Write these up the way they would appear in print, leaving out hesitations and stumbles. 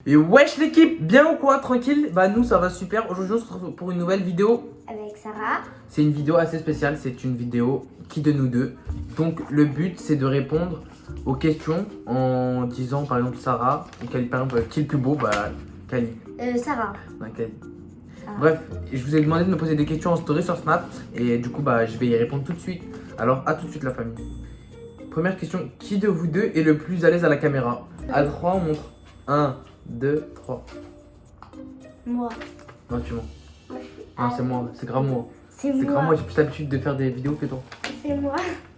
Et wesh l'équipe, bien ou quoi, tranquille? Bah nous ça va super, aujourd'hui on se retrouve pour une nouvelle vidéo. Avec Sarah. C'est une vidéo assez spéciale, c'est une vidéo qui de nous deux. Donc le but c'est de répondre aux questions en disant par exemple Sarah, ou Kali, par exemple qui est le plus beau, bah Kali. Sarah. Ouais, Kali. Bref, je vous ai demandé de me poser des questions en story sur Snap et du coup bah je vais y répondre tout de suite. Alors à tout de suite la famille. Première question, qui de vous deux est le plus à l'aise à la caméra? À 3 on montre 1, 2, 3. Moi. Non tu mens. Moi je suis Non c'est moi, c'est grave moi. C'est C'est grave moi. moi, j'ai plus l'habitude de faire des vidéos que toi. C'est moi.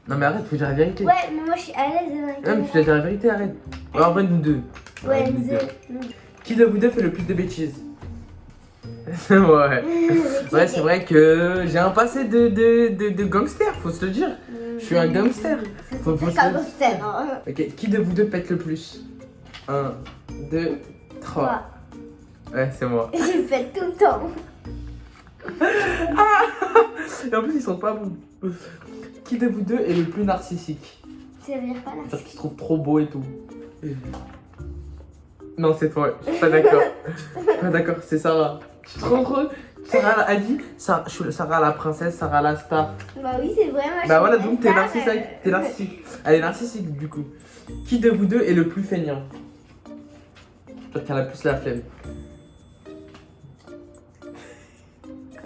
Non mais arrête, faut dire la vérité. Ouais, mais moi je suis à l'aise dans la Non mais caméra. tu dois dire la vérité, arrête. Ouais, en vrai nous deux. Ouais, nous nous deux. deux. Qui de vous deux fait le plus de bêtises? Ouais. Ouais, c'est vrai que j'ai un passé de gangster, faut se le dire. Je suis un gangster. Faut se le C'est un dire. gangster. Hein. Ok, qui de vous deux pète le plus? 1, 2, 3. Moi. Ouais, c'est moi. Je le fais tout le temps. Et en plus, ils sont pas bons. Qui de vous deux est le plus narcissique? Ça veut dire pas là. Parce qu'il se trouve trop beau et tout. Non, c'est toi, je suis pas d'accord. Je suis pas d'accord, c'est Sarah. Je suis trop. Sarah a dit Sarah la princesse, Sarah la star. Bah oui, c'est vrai. Moi, Bah voilà, je suis donc t'es star, narcissique. T'es narcissique. Elle est narcissique du coup. Qui de vous deux est le plus feignant? Genre qui a la plus la flemme.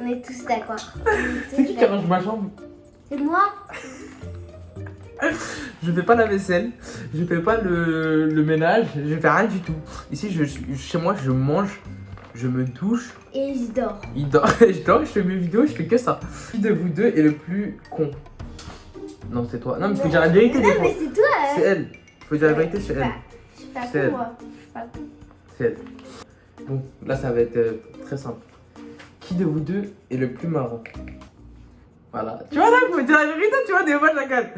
On est tous d'accord. C'est qui range ma chambre? C'est moi. Je fais pas la vaisselle, je fais pas le ménage, je fais rien du tout. Ici, chez moi, je mange, je me douche, Et je dors. je dors, je fais mes vidéos, je fais que ça. Qui de vous deux est le plus con? Non, c'est toi. Non, mais faut dire la vérité des Non, fois. mais c'est toi. C'est elle. Faut dire la vérité, c'est elle. Je suis pas C'est elle. con, moi. Je suis pas con. C'est elle. Bon, là, ça va être très simple. Qui de vous deux est le plus marrant? Voilà. Tu vois là, faut dire la vérité, tu vois, des fois, je la gagne.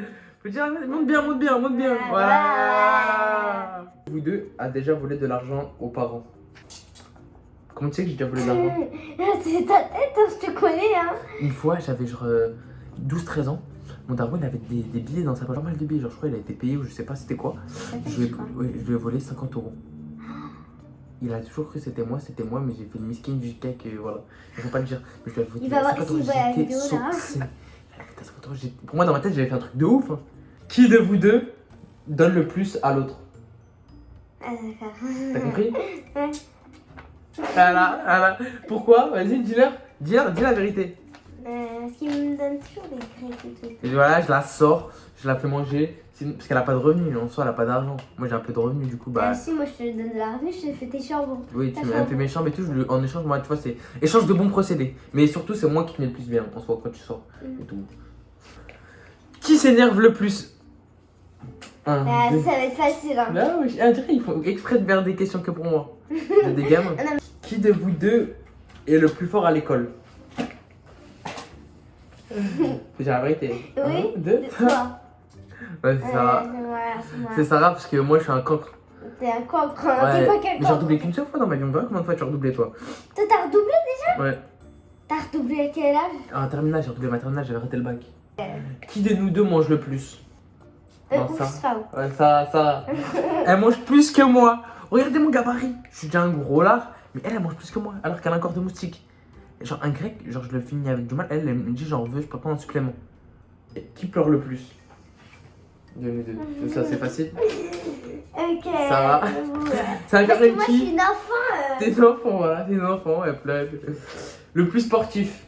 Faut dire, monte bien, monte bien, monte bien. Voilà. Vous deux a déjà volé de l'argent aux parents. Comment tu sais que j'ai déjà volé de l'argent? C'est ta tête, hein, je te connais. Hein. Une fois, j'avais genre 12-13 ans. Mon daron, il avait des billets dans sa poche, pas mal de billets. Genre, je crois qu'il a été payé ou je sais pas c'était quoi. Je lui ai volé 50 €. Il a toujours cru que c'était moi, mais j'ai fait le miskin jusqu'à que voilà. Il faut pas le dire. Mais je lui ai volé Il va voir 50 s'il €. voit la J'étais vidéo, là. saucé. Pour moi, dans ma tête, j'avais fait un truc de ouf. Hein. Qui de vous deux donne le plus à l'autre? Ah, d'accord. T'as compris? Ouais. Voilà. Pourquoi? Vas-y, dis-leur. Dis la vérité. Parce qu'il me donne toujours des grecs et tout. Et voilà, je la sors, je la fais manger. Parce qu'elle a pas de revenus, en soi, elle a pas d'argent. Moi, j'ai un peu de revenus, du coup, bah. Si, moi je te donne de l'argent, je te fais tes charbons. Oui, tu m'as fait mes chambres et tout. En échange, moi, tu vois, c'est échange de bons procédés. Mais surtout, c'est moi qui te mets le plus bien, en soi, quand tu sors. Et tout. Qui s'énerve le plus? Ça va être facile. Hein. Là, oui, on dirait qu'il faut exprès de faire des questions que pour moi. J'ai des gamins. Qui de vous deux est le plus fort à l'école? J'ai la vérité. Oui, 1, 2, 3. toi. Ouais, c'est Sarah. C'est Sarah parce que moi je suis un cancre. T'es un cancre, Ouais. t'es pas quel Mais j'ai redoublé qu'une seule fois dans ma vie. On verra combien de fois tu as redoublé toi? Toi t'as redoublé? Ouais. T'as redoublé à quel âge? En terminale, j'ai redoublé ma terminale, j'avais raté le bac. Qui de nous deux mange le plus? Non, Ouf, ça. c'est pas ouf. Ouais, ça. Elle mange plus que moi. Regardez mon gabarit. Je suis déjà un gros lard, mais elle mange plus que moi, alors qu'elle a un corps de moustique. Genre un grec, genre je le finis avec du mal. Elle me dit genre je peux prendre un supplément. Et qui pleure le plus? De nous deux. Ça c'est facile. Ok. Ça va. Ça va Parce faire que une moi je suis qui? une enfant. Des enfants, voilà, des enfants, elle pleure. Le plus sportif.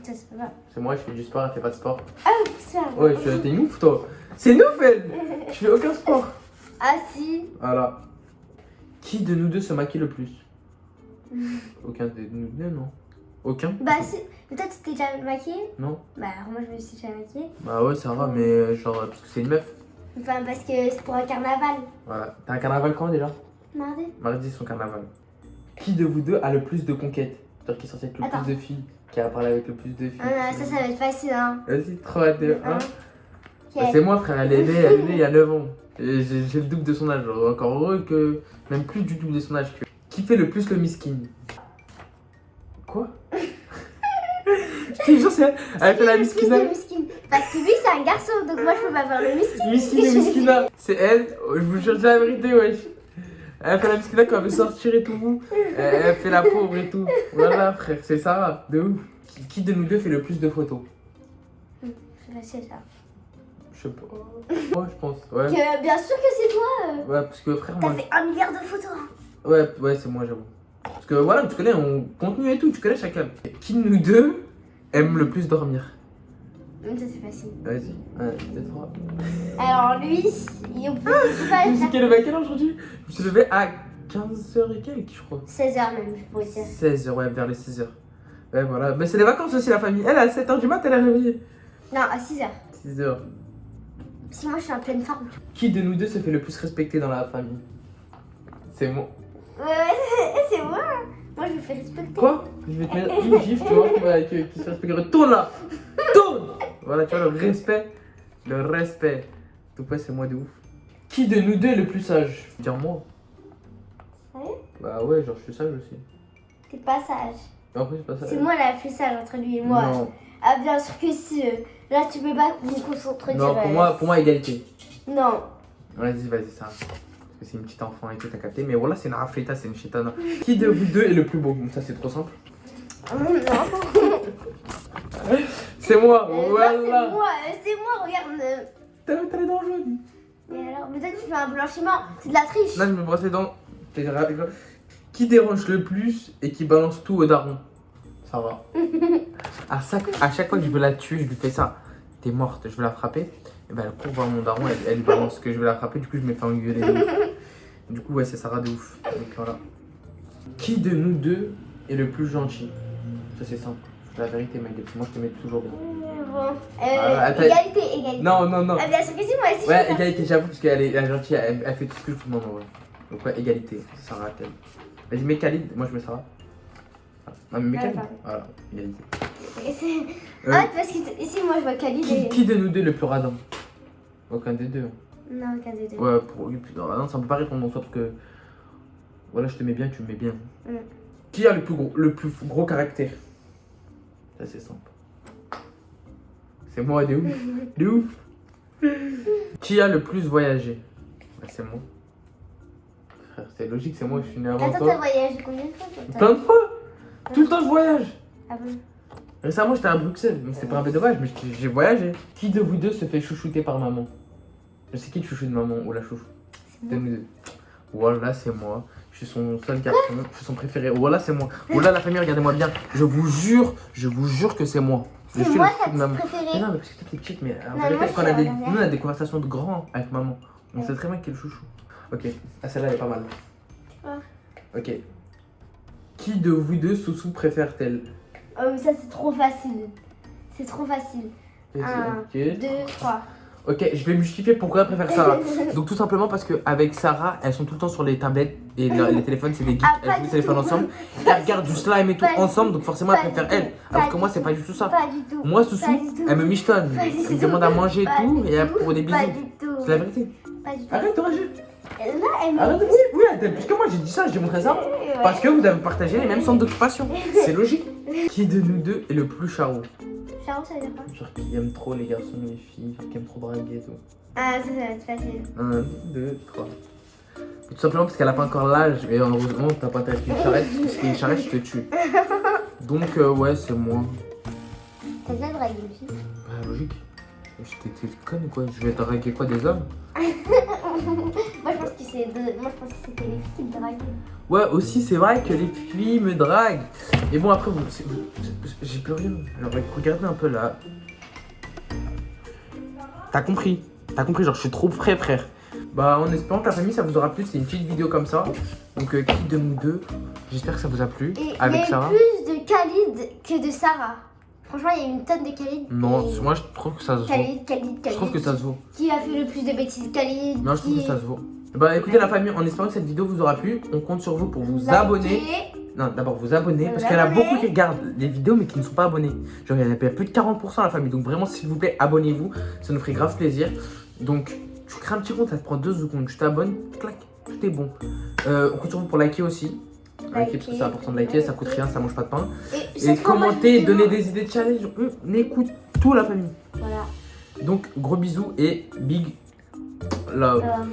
Ça c'est pas grave. C'est moi, je fais du sport, elle fait pas de sport. Ah, c'est pas grave. Ouais, t'es une ouf toi. C'est une ouf elle. Je fais aucun sport. Ah si. Voilà. Qui de nous deux se maquille le plus? Aucun de nous deux, non. Aucun? Bah si. Mais toi tu t'es déjà maquillée? Non. Bah alors moi je me suis déjà maquillée. Bah ouais, ça va, mais genre, parce que c'est une meuf. Enfin parce que c'est pour un carnaval. Voilà. T'as un carnaval quand déjà? Mardi. Mardi, son carnaval. Qui de vous deux a le plus de conquêtes? C'est-à-dire qui est sorti avec le Attends. plus de filles, qui a parlé avec le plus de filles. Ah, ça va être facile hein. Vas-y, 3, 2, 1. Ok. Bah, c'est moi, frère, elle est née il y a 9 ans. Et j'ai le double de son âge. Genre, encore heureux que. Même plus du double de son âge que. Qui fait le plus le miskin? Quoi? Je te jure, c'est elle. Elle fait la miskina. Le miskin. Parce que lui c'est un garçon donc moi je peux pas faire le miskin. Miskin et miskina. C'est elle. Oh, je vous jure, c'est la vérité, wesh. Elle fait la biscuit quand elle veut sortir et tout. Elle fait la pauvre et tout. Voilà, frère, c'est Sarah, de ouf. Qui de nous deux fait le plus de photos? C'est facile ça. Je sais pas. Moi, je pense. Ouais. Bien sûr que c'est toi. Ouais, parce que frère, T'as moi. fait 1 milliard de photos. Ouais, c'est moi, j'avoue. Parce que voilà, tu connais, on contenu et tout, tu connais chacun. Qui de nous deux aime le plus dormir? Ça c'est facile. Vas-y, 1, 2, 3. Alors lui, il est au plus Je me suis levé à quelle heure aujourd'hui? Je me suis levé à 15h et quelques, je crois. 16h même, je pourrais dire. 16h, ouais, vers les 6h. Ouais, voilà. Mais c'est les vacances aussi, la famille. Elle, à 7h du mat, elle est réveillée. Non, à 6h. 6h. Parce que moi je suis en pleine forme. Qui de nous deux se fait le plus respecter dans la famille? C'est moi. Ouais, c'est moi. Moi je me fais respecter. Quoi? Je vais te mettre une gifle, tu vois, qui se respecte. Retourne là! Tourne! Voilà, tu vois, le respect. Le respect. Donc, ouais, c'est moi de ouf. Qui de nous deux est le plus sage? Dire moi. Sérieux? Bah ouais, genre, je suis sage aussi. T'es pas sage. Après, c'est pas sage. C'est moi la plus sage entre lui et moi. Non, Ah bien sûr que si. Là tu peux pas nous concentrer. non pour moi, égalité. Non. Vas-y, ça. Parce que c'est une petite enfant et tout, t'as capté. Mais voilà, c'est une rafleta, c'est une chitana. Qui de vous deux est le plus beau? Bon, ça, c'est trop simple. Non. C'est moi, Non, voilà. c'est moi, regarde. T'as les dents jaunes. Et alors, peut-être que tu fais un blanchiment. C'est de la triche. Là, je me brosse les dents. Qui dérange le plus et qui balance tout au daron? Ça va. À chaque fois que je veux la tuer, je lui fais ça. T'es morte, je veux la frapper. Et ben elle court voir mon daron, elle lui balance que je vais la frapper, du coup je me fais engueuler. Du coup ouais, c'est Sarah de ouf. Donc voilà. Qui de nous deux est le plus gentil? Ça c'est simple. La vérité mec, moi je te mets toujours bien. Bon. Attends. Égalité. Non. Ah, bien sûr que si, moi aussi. Ouais, égalité, j'avoue, parce qu'elle est gentille, elle fait tout ce que je demande en vrai. Donc ouais, égalité, Sarah elle. Vas-y, mets Khalid, moi je mets Sarah. Non mais mets Khalid. Voilà, égalité. Ah, parce que ici, moi je vois Khalid et. Qui de nous deux est le plus radin? Aucun des deux. Non, aucun des deux. Ouais, pour lui, plus radin, ça peut pas répondre en soi parce que. Voilà, je te mets bien, tu me mets bien. Qui a le plus gros caractère? Ça, c'est simple. C'est moi, de ouf. De ouf. Qui a le plus voyagé? Bah, c'est moi. Frère, c'est logique, c'est moi, je suis né avant Attends, toi. t'as voyagé combien de fois toi Plein de fois. Tout le temps, je voyage. Ah bon? Récemment, j'étais à Bruxelles, mais c'était pas un peu dommage, mais j'ai voyagé. Qui de vous deux se fait chouchouter par maman? Je sais qui le chouchou de maman ou la chouchou? C'est moi. Voilà, c'est moi. Je suis son seul garçon, je suis son préféré. Voilà, c'est moi. Voilà, la famille, regardez-moi bien. Je vous jure que c'est moi. Je C'est suis moi le fou ta de maman. petite Mais préférée. non, mais parce que toi, t'es petite, mais en Non, vérité, moi, quand je suis nous, la on a des conversations de grands avec maman. On Ouais. sait très bien qui est le chouchou. Ok, ah, celle-là, elle est pas mal. Ouais. Ok. Qui de vous deux, Soussou, préfère-t-elle? Oh, mais ça c'est trop facile. C'est trop facile. 1, Ok. 2, 3. Ok, je vais me justifier pourquoi elle préfère Sarah. Donc tout simplement parce qu'avec Sarah, elles sont tout le temps sur les tablettes et les téléphones, c'est des geeks, Ah, elles pas jouent au du téléphone tout. ensemble. Elles regardent du slime et tout Pas du ensemble, tout. donc forcément elle Pas préfère du elle. tout. Alors Pas que moi, du c'est tout. pas du tout ça. Pas du tout. Moi, Soussou, Pas du tout. elle me michetonne. Pas du Elle me tout. demande à manger et Pas tout, du et elle tout. pour des Pas bisous. du tout. C'est la vérité. Pas du tout. Arrête de rager. Là, elle Arrête de me. rager. Oui, plus que moi, j'ai dit ça, j'ai montré ça. Parce que vous avez partagé les mêmes centres d'occupation. C'est logique. Qui de nous deux est le plus charou? Charles, ça veut dire quoi? Genre qui aime trop les garçons, les filles, qui aime trop draguer et tout. Ah, ça va être facile. 1, 2, 3. Tout simplement parce qu'elle a pas encore l'âge, et heureusement t'as pas ta une charrette, parce qu'une charrette je te tue. Donc ouais, c'est moi. T'as déjà dragué une fille? Bah logique. T'es conne ou quoi? Je vais draguer quoi, des hommes? Moi je pense que c'est moi je pense que c'était les filles qui me draguaient. Ouais, aussi c'est vrai que les filles me draguent. Et bon après, j'ai plus rien. Alors regardez un peu là. T'as compris? T'as compris, genre je suis trop frais frère. Bah en espérant que la famille ça vous aura plu, c'est une petite vidéo comme ça. Donc qui de nous deux, j'espère que ça vous a plu. Et avec il y a Sarah. eu plus de Khalid que de Sarah. Franchement, il y a eu une tonne de Khalid. Non, et- moi je trouve que ça se vaut. Khalid. Je trouve que ça se vaut. Qui a fait le plus de bêtises? Khalid. Non, je trouve que ça se vaut. Bah écoutez la famille, en espérant que cette vidéo vous aura plu, on compte sur vous pour vous abonner. Non, d'abord vous abonner, parce qu'il y en a beaucoup qui regardent les vidéos mais qui ne sont pas abonnés. Genre il y en a plus de 40% à la famille, donc vraiment s'il vous plaît, abonnez-vous, ça nous ferait grave plaisir. Donc tu crées un petit compte, ça te prend 2 secondes, tu t'abonnes, clac, tout est bon. On compte sur vous pour liker aussi. Liker parce que c'est important de liker, ça coûte rien, ça mange pas de pain. Et commenter, donner des idées de challenge, on écoute tout la famille. Voilà. Donc gros bisous et big love. Euh,